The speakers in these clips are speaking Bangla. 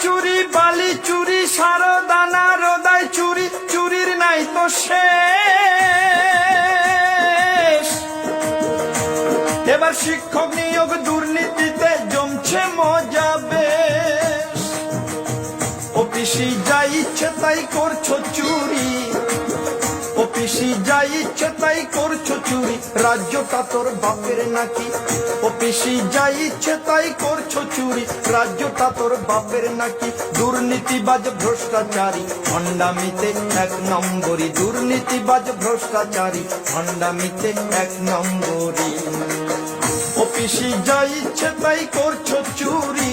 চুরি বালি চুরি সারদানা রোদাই চুরি চুরির নাই তো শেষ। এবার শিক্ষক নিয়োগ দুর্নীতিতে জমছে মজা বেশ। অফিসে যা ইচ্ছে তাই করছো চুরি, অফিসে যা ইচ্ছে তাই করছো চুরি, রাজ্যটা তোর বাপের নাকি? অফিসে যা ইচ্ছে তাই করছো চুরি, রাজ্যটা তোর বাপের নাকি? দুর্নীতিবাজ ভ্রষ্টাচারী ভণ্ডামিতে এক নম্বরী, দুর্নীতিবাজ ভ্রষ্টাচারী ভণ্ডামিতে এক নম্বরী। অফিসে যা ইচ্ছে তাই করছো চুরি,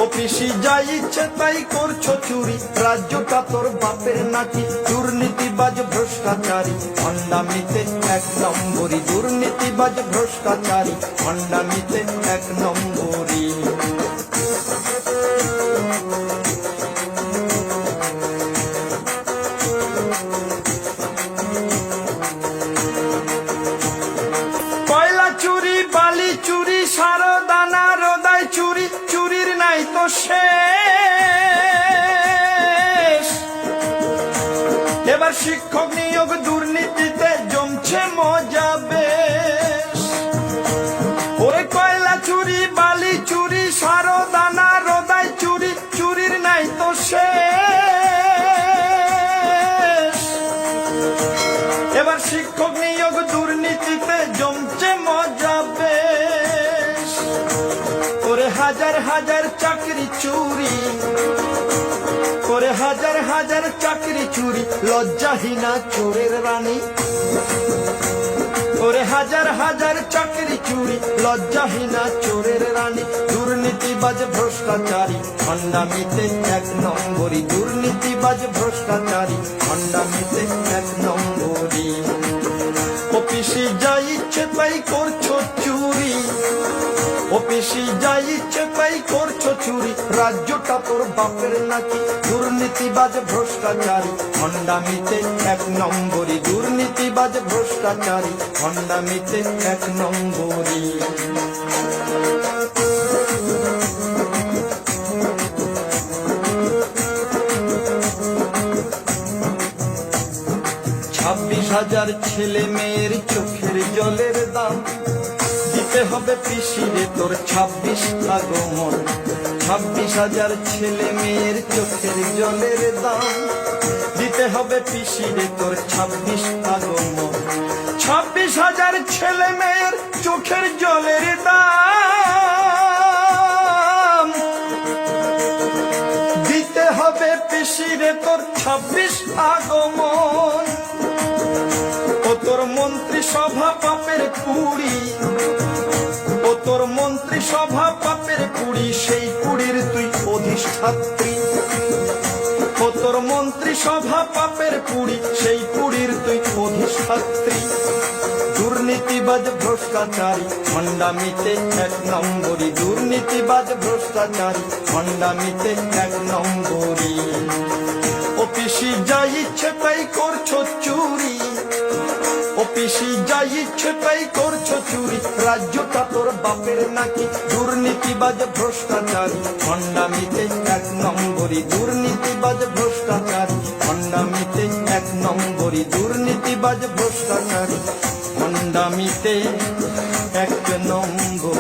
অফিসে যা ইচ্ছে তাই করছো চুরি, রাজ্যটা তোর বাপের নাকি? দুর্নীতিবাজ ভ্রষ্টাচারী ভণ্ডামিতে এক নম্বরী, দুর্নীতিবাজ ভ্রষ্টাচারী ভণ্ডামিতে এক নম্বরী। কয়লা চুরি বালি চুরি সারদানা রোদাই চুরি চুরির নাই তো শেষ। এবার শিক্ষক নিয়োগ দুর্নীতিতে জমছে মজা বেশ। ওরে কয়লা চুরি বালি চুরি সারদানা রোদাই চুরি চুরির নাই তো শেষ। এবার শিক্ষক নিয়োগ দুর্নীতিতে জমছে মজা বেশ। ওরে হাজার হাজার চাকরি চুরি, ওরে হাজার হাজার চাকরি চুরি, লজ্জাহীনা চোরের রানী। ওরে হাজার হাজার চাকরি চুরি, লজ্জাহীনা চোরের রানী। দুর্নীতিবাজ ভ্রষ্টাচারী ভণ্ডামিতে এক নম্বরী, দুর্নীতিবাজ ভ্রষ্টাচারী ভণ্ডামিতে এক নম্বরী। অফিসে যা ইচ্ছে তাই করছো চুরি, অফিসে যা ইচ্ছে তাই করছো চুরি, রাজ্যটা তোর বাপের নাকি? দুর্নীতিবাজ ভ্রষ্টাচারী ভণ্ডামিতে এক নম্বরী, দুর্নীতিবাজ ভ্রষ্টাচারী ভণ্ডামিতে এক নম্বরী। 26,000 ছেলে মেয়ের চোখের জলের দাম দিতে হবে পিসিরে তোর 26 আগমন। 26,000 ছেলে মেয়ের চোখের জলের দাম দিতে হবে পিসিরে তোর 26 আগমন। 26,000 ছেলে মেয়ের চোখের জলের দাম দিতে হবে পিসিরে তোর 26 আগমন। ও তোর মন্ত্রী সভা পাপের কুড়ি, ও তোর মন্ত্রী সভা পাপের কুড়ি, সেই কুড়ির তুই অধিষ্ঠাত্রী। ও তোর মন্ত্রী সভা পাপের কুড়ি, সেই কুড়ির তুই অধিষ্ঠাত্রী। দুর্নীতিবাজ ভ্রষ্টাচারী ভণ্ডামিতে এক নম্বরী, দুর্নীতিবাজ ভ্রষ্টাচারী ভণ্ডামিতে এক নম্বরী। অফিসে যা ইচ্ছে তাই করছো চুরি, অফিসে যা ইচ্ছে তাই করছো চুরি, রাজ্যটা তোর বাপের নাকি? দুর্নীতিবাজ ভ্রষ্টাচারী ভণ্ডামিতে এক নম্বরী, দুর্নীতিবাজ ভ্রষ্টাচারী ভণ্ডামিতে এক নম্বরী, দুর্নীতিবাজ ভ্রষ্টাচারী ভণ্ডামিতে এক নম্বর।